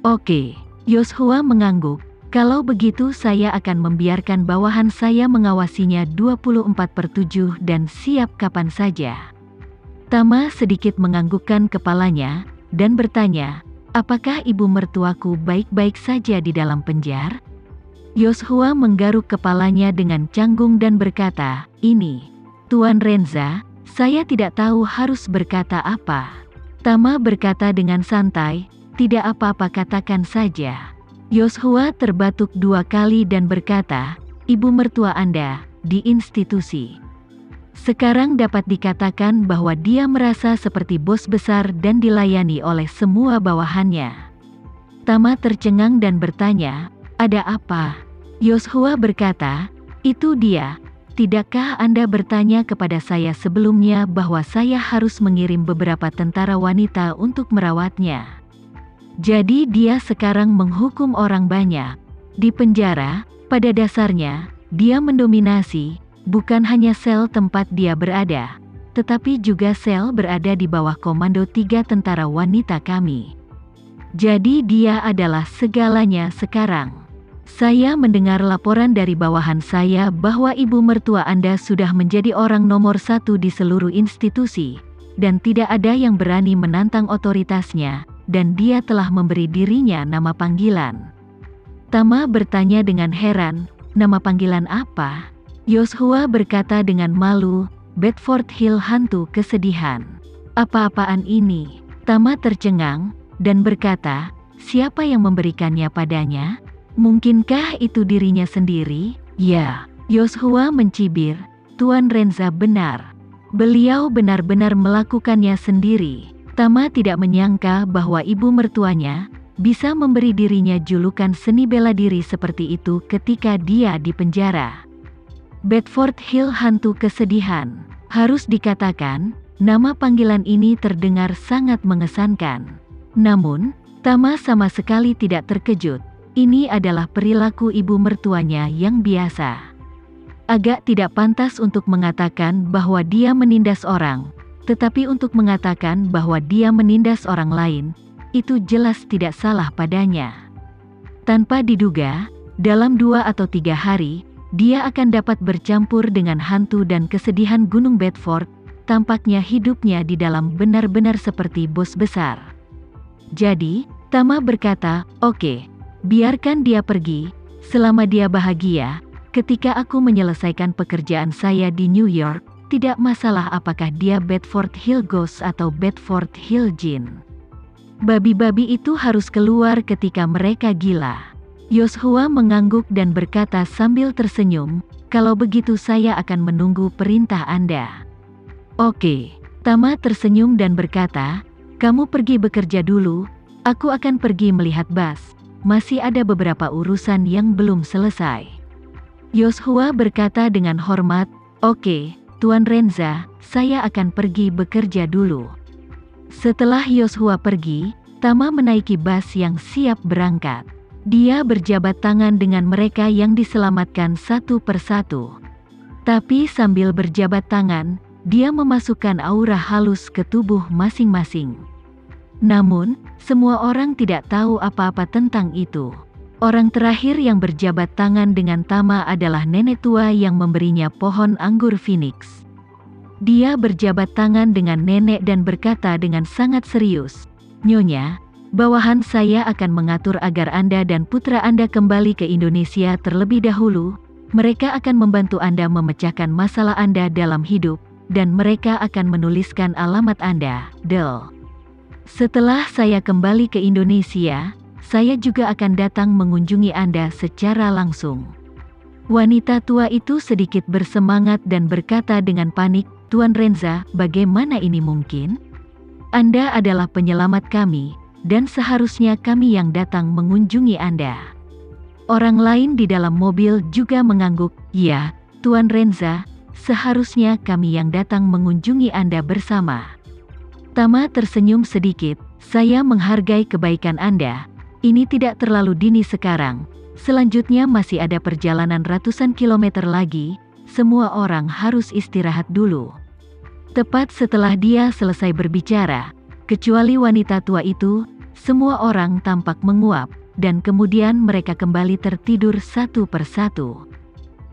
Oke, Yoshua mengangguk. Kalau begitu saya akan membiarkan bawahan saya mengawasinya 24/7 dan siap kapan saja. Tama sedikit menganggukkan kepalanya, dan bertanya, apakah ibu mertuaku baik-baik saja di dalam penjara? Yoshua menggaruk kepalanya dengan canggung dan berkata, ini, Tuan Renza, saya tidak tahu harus berkata apa. Tama berkata dengan santai, tidak apa-apa katakan saja. Yoshua terbatuk 2 kali dan berkata, ibu mertua Anda, di institusi. Sekarang dapat dikatakan bahwa dia merasa seperti bos besar dan dilayani oleh semua bawahannya. Tama tercengang dan bertanya, ada apa? Yoshua berkata, itu dia. Tidakkah Anda bertanya kepada saya sebelumnya bahwa saya harus mengirim beberapa tentara wanita untuk merawatnya? Jadi dia sekarang menghukum orang banyak. Di penjara, pada dasarnya, dia mendominasi, bukan hanya sel tempat dia berada, tetapi juga sel berada di bawah komando 3 tentara wanita kami. Jadi dia adalah segalanya sekarang. Saya mendengar laporan dari bawahan saya bahwa ibu mertua Anda sudah menjadi orang nomor 1 di seluruh institusi, dan tidak ada yang berani menantang otoritasnya, dan dia telah memberi dirinya nama panggilan. Tama bertanya dengan heran, nama panggilan apa? Yoshua berkata dengan malu, Bedford Hill hantu kesedihan. Apa-apaan ini? Tama tercengang, dan berkata, siapa yang memberikannya padanya? Mungkinkah itu dirinya sendiri? Ya, Yoshua mencibir, Tuan Renza benar. Beliau benar-benar melakukannya sendiri. Tama tidak menyangka bahwa ibu mertuanya bisa memberi dirinya julukan seni bela diri seperti itu ketika dia di penjara. Bedford Hill hantu kesedihan. Harus dikatakan, nama panggilan ini terdengar sangat mengesankan. Namun, Tama sama sekali tidak terkejut. Ini adalah perilaku ibu mertuanya yang biasa. Agak tidak pantas untuk mengatakan bahwa dia menindas orang, tetapi untuk mengatakan bahwa dia menindas orang lain, itu jelas tidak salah padanya. Tanpa diduga, dalam 2 atau 3 hari, dia akan dapat bercampur dengan hantu dan kesedihan Gunung Bedford, tampaknya hidupnya di dalam benar-benar seperti bos besar. Jadi, Tama berkata, oke, biarkan dia pergi, selama dia bahagia, ketika aku menyelesaikan pekerjaan saya di New York, tidak masalah apakah dia Bedford Hill Ghost atau Bedford Hill Jin. Babi-babi itu harus keluar ketika mereka gila. Yoshua mengangguk dan berkata sambil tersenyum, kalau begitu saya akan menunggu perintah Anda. Oke, Tama tersenyum dan berkata, kamu pergi bekerja dulu, aku akan pergi melihat Bas, masih ada beberapa urusan yang belum selesai. Yoshua berkata dengan hormat, oke, Tuan Renza, saya akan pergi bekerja dulu. Setelah Yoshua pergi, Tama menaiki bas yang siap berangkat. Dia berjabat tangan dengan mereka yang diselamatkan satu persatu. Tapi sambil berjabat tangan, dia memasukkan aura halus ke tubuh masing-masing. Namun, semua orang tidak tahu apa-apa tentang itu. Orang terakhir yang berjabat tangan dengan Tama adalah nenek tua yang memberinya pohon anggur Phoenix. Dia berjabat tangan dengan nenek dan berkata dengan sangat serius, Nyonya, bawahan saya akan mengatur agar Anda dan putra Anda kembali ke Indonesia terlebih dahulu. Mereka akan membantu Anda memecahkan masalah Anda dalam hidup, dan mereka akan menuliskan alamat Anda, Del. Setelah saya kembali ke Indonesia, saya juga akan datang mengunjungi Anda secara langsung. Wanita tua itu sedikit bersemangat dan berkata dengan panik, Tuan Renza, bagaimana ini mungkin? Anda adalah penyelamat kami, dan seharusnya kami yang datang mengunjungi Anda. Orang lain di dalam mobil juga mengangguk, ya, Tuan Renza, seharusnya kami yang datang mengunjungi Anda bersama. Tama tersenyum sedikit, saya menghargai kebaikan Anda. Ini tidak terlalu dini sekarang, selanjutnya masih ada perjalanan ratusan kilometer lagi, semua orang harus istirahat dulu. Tepat setelah dia selesai berbicara, kecuali wanita tua itu, semua orang tampak menguap, dan kemudian mereka kembali tertidur satu persatu.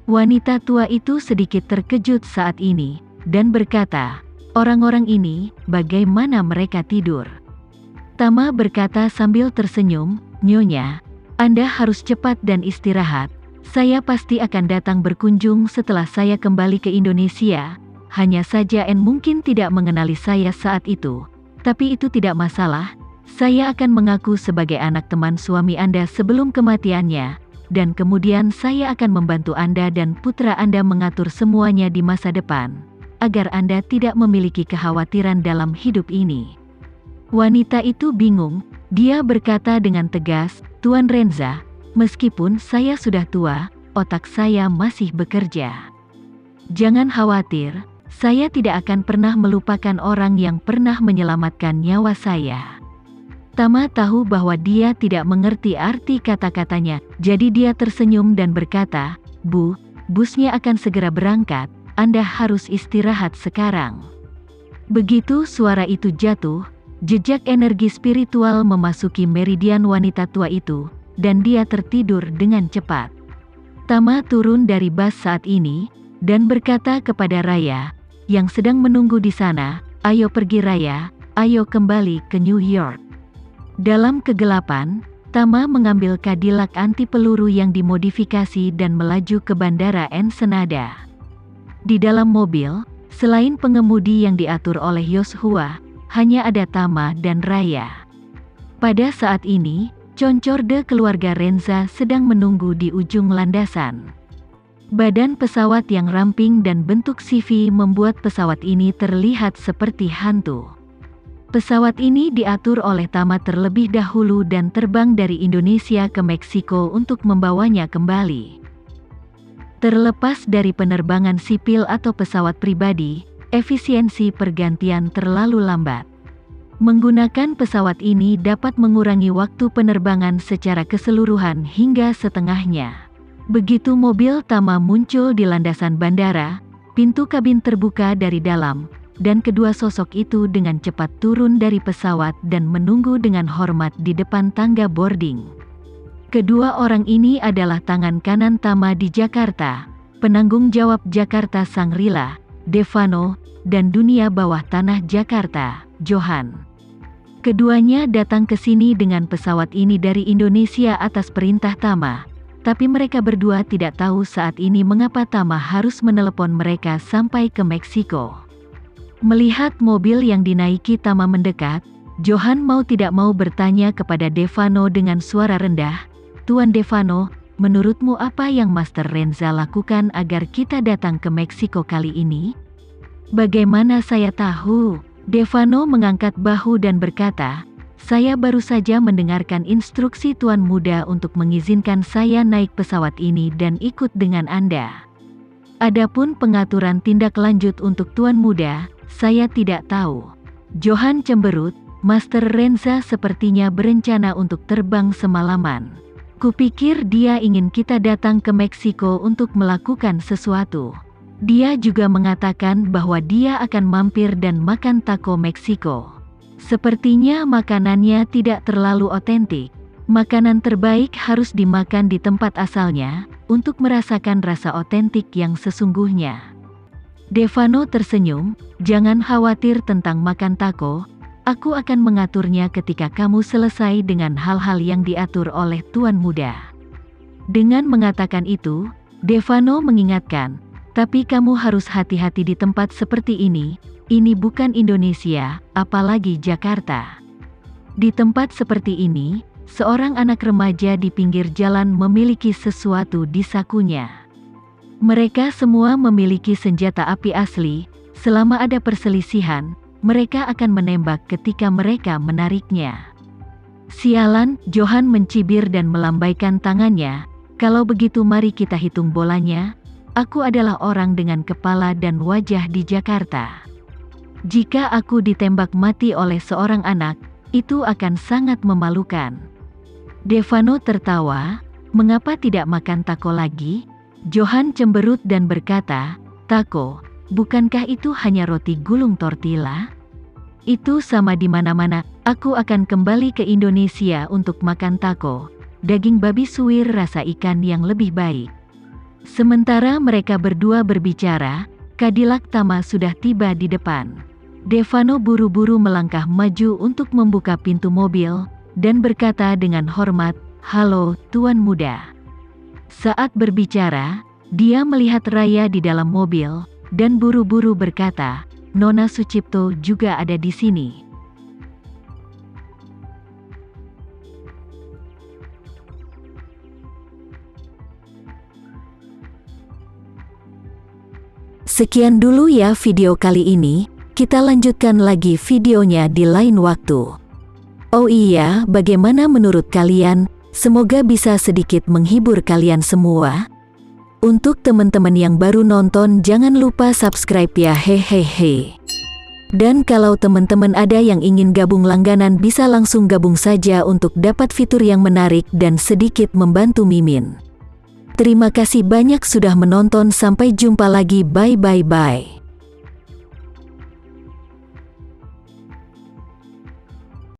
Wanita tua itu sedikit terkejut saat ini, dan berkata, "Orang-orang ini, bagaimana mereka tidur?" Tama berkata sambil tersenyum, "Nyonya, Anda harus cepat dan istirahat. Saya pasti akan datang berkunjung setelah saya kembali ke Indonesia. Hanya saja En mungkin tidak mengenali saya saat itu. Tapi itu tidak masalah. Saya akan mengaku sebagai anak teman suami Anda sebelum kematiannya. Dan kemudian saya akan membantu Anda dan putra Anda mengatur semuanya di masa depan. Agar Anda tidak memiliki kekhawatiran dalam hidup ini." Wanita itu bingung. Dia berkata dengan tegas, "Tuan Renza, meskipun saya sudah tua, otak saya masih bekerja. Jangan khawatir, saya tidak akan pernah melupakan orang yang pernah menyelamatkan nyawa saya." Tama tahu bahwa dia tidak mengerti arti kata-katanya, jadi dia tersenyum dan berkata, "Bu, busnya akan segera berangkat, Anda harus istirahat sekarang." Begitu suara itu jatuh, jejak energi spiritual memasuki meridian wanita tua itu, dan dia tertidur dengan cepat. Tama turun dari bus saat ini, dan berkata kepada Raya, yang sedang menunggu di sana, "Ayo pergi Raya, ayo kembali ke New York." Dalam kegelapan, Tama mengambil Cadillac anti peluru yang dimodifikasi dan melaju ke Bandara Ensenada. Di dalam mobil, selain pengemudi yang diatur oleh Yoshua, hanya ada Tama dan Raya. Pada saat ini, Concorde keluarga Renza sedang menunggu di ujung landasan. Badan pesawat yang ramping dan bentuk CV membuat pesawat ini terlihat seperti hantu. Pesawat ini diatur oleh Tama terlebih dahulu dan terbang dari Indonesia ke Meksiko untuk membawanya kembali. Terlepas dari penerbangan sipil atau pesawat pribadi, efisiensi pergantian terlalu lambat. Menggunakan pesawat ini dapat mengurangi waktu penerbangan secara keseluruhan hingga setengahnya. Begitu mobil Tama muncul di landasan bandara, pintu kabin terbuka dari dalam, dan kedua sosok itu dengan cepat turun dari pesawat dan menunggu dengan hormat di depan tangga boarding. Kedua orang ini adalah tangan kanan Tama di Jakarta, penanggung jawab Jakarta Shangri-La, Devano, dan dunia bawah tanah Jakarta, Johan. Keduanya datang ke sini dengan pesawat ini dari Indonesia atas perintah Tama, tapi mereka berdua tidak tahu saat ini mengapa Tama harus menelepon mereka sampai ke Meksiko. Melihat mobil yang dinaiki Tama mendekat, Johan mau tidak mau bertanya kepada Devano dengan suara rendah, "Tuan Devano, menurutmu apa yang Master Renza lakukan agar kita datang ke Meksiko kali ini?" "Bagaimana saya tahu?" Devano mengangkat bahu dan berkata, "Saya baru saja mendengarkan instruksi Tuan Muda untuk mengizinkan saya naik pesawat ini dan ikut dengan Anda. Adapun pengaturan tindak lanjut untuk Tuan Muda, saya tidak tahu." Johan cemberut, "Master Renza sepertinya berencana untuk terbang semalaman. Kupikir dia ingin kita datang ke Meksiko untuk melakukan sesuatu. Dia juga mengatakan bahwa dia akan mampir dan makan taco Meksiko. Sepertinya makanannya tidak terlalu otentik. Makanan terbaik harus dimakan di tempat asalnya, untuk merasakan rasa otentik yang sesungguhnya." Devano tersenyum, "Jangan khawatir tentang makan taco, aku akan mengaturnya ketika kamu selesai dengan hal-hal yang diatur oleh Tuan Muda." Dengan mengatakan itu, Devano mengingatkan, "Tapi kamu harus hati-hati di tempat seperti ini bukan Indonesia, apalagi Jakarta. Di tempat seperti ini, seorang anak remaja di pinggir jalan memiliki sesuatu di sakunya. Mereka semua memiliki senjata api asli, selama ada perselisihan, mereka akan menembak ketika mereka menariknya." "Sialan," Johan mencibir dan melambaikan tangannya, "kalau begitu mari kita hitung bolanya. Aku adalah orang dengan kepala dan wajah di Jakarta. Jika aku ditembak mati oleh seorang anak, itu akan sangat memalukan." Devano tertawa, "Mengapa tidak makan taco lagi?" Johan cemberut dan berkata, "Taco, bukankah itu hanya roti gulung tortilla? Itu sama di mana-mana." Aku akan kembali ke Indonesia untuk makan taco, daging babi suwir rasa ikan yang lebih baik. Sementara mereka berdua berbicara, Cadillac Tama sudah tiba di depan. Devano buru-buru melangkah maju untuk membuka pintu mobil, dan berkata dengan hormat, "Halo, Tuan Muda." Saat berbicara, dia melihat Raya di dalam mobil, dan buru-buru berkata, "Nona Sucipto juga ada di sini." Sekian dulu ya video kali ini, kita lanjutkan lagi videonya di lain waktu. Oh iya, bagaimana menurut kalian? Semoga bisa sedikit menghibur kalian semua. Untuk teman-teman yang baru nonton, jangan lupa subscribe ya, hehehe. Dan kalau teman-teman ada yang ingin gabung langganan, bisa langsung gabung saja untuk dapat fitur yang menarik dan sedikit membantu Mimin. Terima kasih banyak sudah menonton, sampai jumpa lagi, bye.